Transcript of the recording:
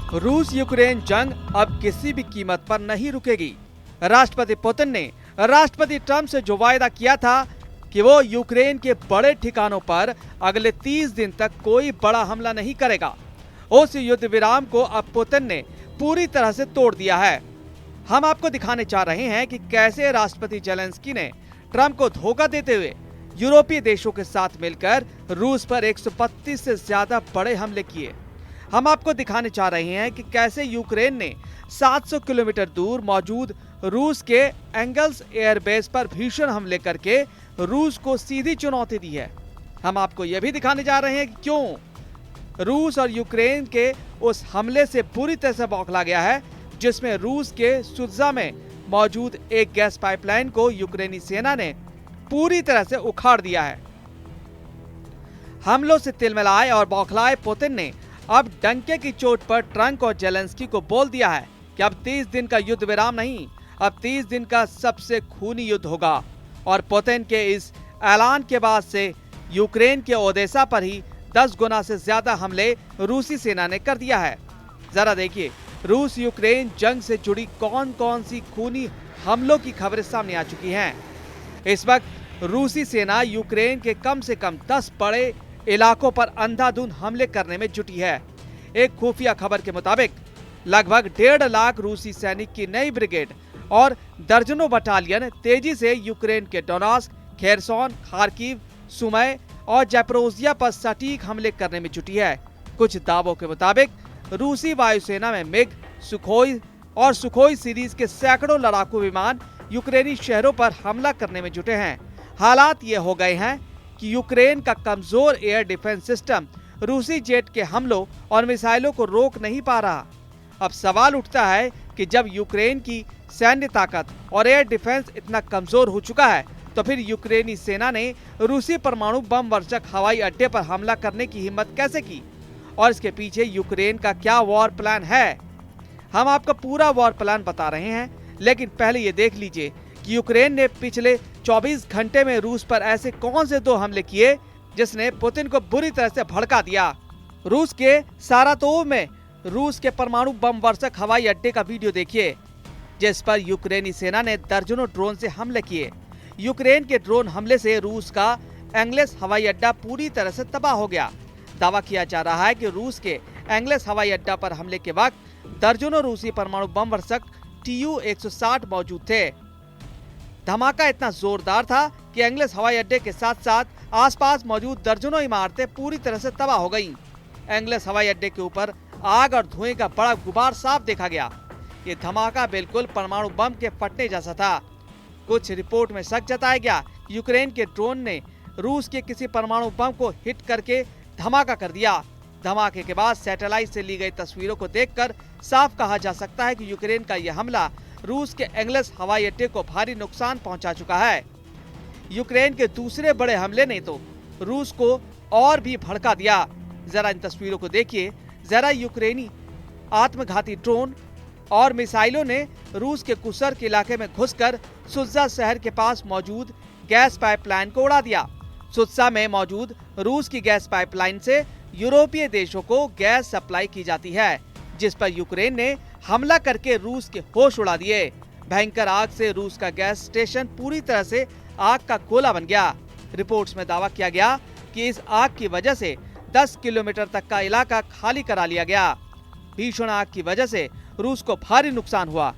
रूस यूक्रेन जंग अब किसी भी कीमत पर नहीं रुकेगी। राष्ट्रपति पुतिन ने राष्ट्रपति ट्रंप से जो वायदा किया था कि वो यूक्रेन के बड़े ठिकानों पर अगले 30 दिन तक कोई बड़ा हमला नहीं करेगा, उस युद्ध विराम को अब पुतिन ने पूरी तरह से तोड़ दिया है। हम आपको दिखाने चाह रहे हैं कि कैसे राष्ट्रपति जेलेंस्की ने ट्रंप को धोखा देते हुए यूरोपीय देशों के साथ मिलकर रूस पर 132 से ज्यादा बड़े हमले किए। हम आपको दिखाने चाह रहे हैं कि कैसे यूक्रेन ने 700 किलोमीटर दूर मौजूद रूस के एंगल्स एयरबेस पर भीषण हमले करके रूस को सीधी चुनौती दी है। हम आपको यह भी दिखाने जा रहे हैं कि क्यों रूस और यूक्रेन के उस हमले से बुरी तरह से बौखला गया है, जिसमें रूस के सुत्जा में मौजूद एक गैस पाइपलाइन को यूक्रेनी सेना ने पूरी तरह से उखाड़ दिया है। हमलों से तिलमिलाए और बौखलाए पुतिन ने अब डंके की चोट पर ट्रंप और जेलेंस्की को बोल दिया है कि अब 30 दिन का युद्ध विराम नहीं, अब 30 दिन का सबसे खूनी युद्ध होगा। और पुतिन के इस ऐलान के बाद से यूक्रेन के ओदेसा पर ही 10 गुना से ज्यादा हमले रूसी सेना ने कर दिया है। जरा देखिए रूस यूक्रेन जंग से जुड़ी कौन कौन सी खूनी हमलों की खबरें सामने आ चुकी हैं। इस वक्त रूसी सेना यूक्रेन के कम से कम 10 बड़े इलाकों पर अंधाधुंध हमले करने में जुटी है। एक खुफिया खबर के मुताबिक लगभग 1.5 लाख रूसी सैनिक की नई ब्रिगेड और दर्जनों बटालियन तेजी से यूक्रेन के डोनेत्स्क, खेरसोन, खार्किव, सुमय और जैपोरोजिया पर सटीक हमले करने में जुटी है। कुछ दावों के मुताबिक रूसी वायुसेना में मिग, सुखोई सीरीज के सैकड़ों लड़ाकू विमान यूक्रेनी शहरों पर हमला करने में जुटे हैं। हालात ये हो गए हैं कि यूक्रेन का कमजोर एयर डिफेंस सिस्टम रूसी जेट के हमलों और मिसाइलों को रोक नहीं पा रहा। अब सवाल उठता है कि जब यूक्रेन की सैन्य ताकत और एयर डिफेंस इतना कमजोर हो चुका है, तो फिर यूक्रेनी सेना ने रूसी परमाणु बम वर्षक हवाई अड्डे पर हमला करने की हिम्मत कैसे की, और इसके पीछे यूक्रेन का क्या वॉर प्लान है। हम आपको पूरा वॉर प्लान बता रहे हैं, लेकिन पहले ये देख लीजिए कि यूक्रेन ने पिछले 24 घंटे में रूस पर ऐसे कौन से 2 हमले किए जिसने पुतिन को बुरी तरह से भड़का दिया। रूस के सारातोव में रूस के परमाणु बम वर्षक हवाई अड्डे का वीडियो देखिए, जिस पर यूक्रेनी सेना ने दर्जनों ड्रोन से हमले किए। यूक्रेन के ड्रोन हमले से रूस का एंगल्स हवाई अड्डा पूरी तरह से तबाह हो गया। दावा किया जा रहा है कि रूस के एंगल्स हवाई अड्डा पर हमले के वक्त दर्जनों रूसी परमाणु बम वर्षक Tu-160 मौजूद थे। धमाका इतना जोरदार था कि एंगल्स हवाई अड्डे के साथ साथ आसपास मौजूद दर्जनों इमारतें पूरी तरह से तबाह हो गईं। एंगल्स हवाई अड्डे के ऊपर आग और धुएं का बड़ा गुबार साफ देखा गया। ये धमाका बिल्कुल परमाणु बम के फटने जैसा था। कुछ रिपोर्ट में शक जताया गया यूक्रेन के ड्रोन ने रूस के किसी परमाणु बम को हिट करके धमाका कर दिया। धमाके के बाद सैटेलाइट से ली गई तस्वीरों को देखकर साफ कहा जा सकता है कि यूक्रेन का यह हमला रूस के एंगल्स हवाई अड्डे को भारी नुकसान पहुंचा चुका है। यूक्रेन के दूसरे बड़े हमले ने तो रूस को और भी भड़का दिया। जरा इन तस्वीरों को देखिए। जरा यूक्रेनी आत्मघाती ड्रोन और मिसाइलों ने रूस के कुर्स्क इलाके में घुसकर सुत्जा शहर के पास मौजूद गैस पाइपलाइन को उड़ा दिया। सुत्जा में मौजूद रूस की गैस पाइपलाइन से यूरोपीय देशों को गैस सप्लाई की जाती है, जिस पर यूक्रेन ने हमला करके रूस के होश उड़ा दिए। भयंकर आग से रूस का गैस स्टेशन पूरी तरह से आग का गोला बन गया। रिपोर्ट्स में दावा किया गया कि इस आग की वजह से 10 किलोमीटर तक का इलाका खाली करा लिया गया। भीषण आग की वजह से रूस को भारी नुकसान हुआ।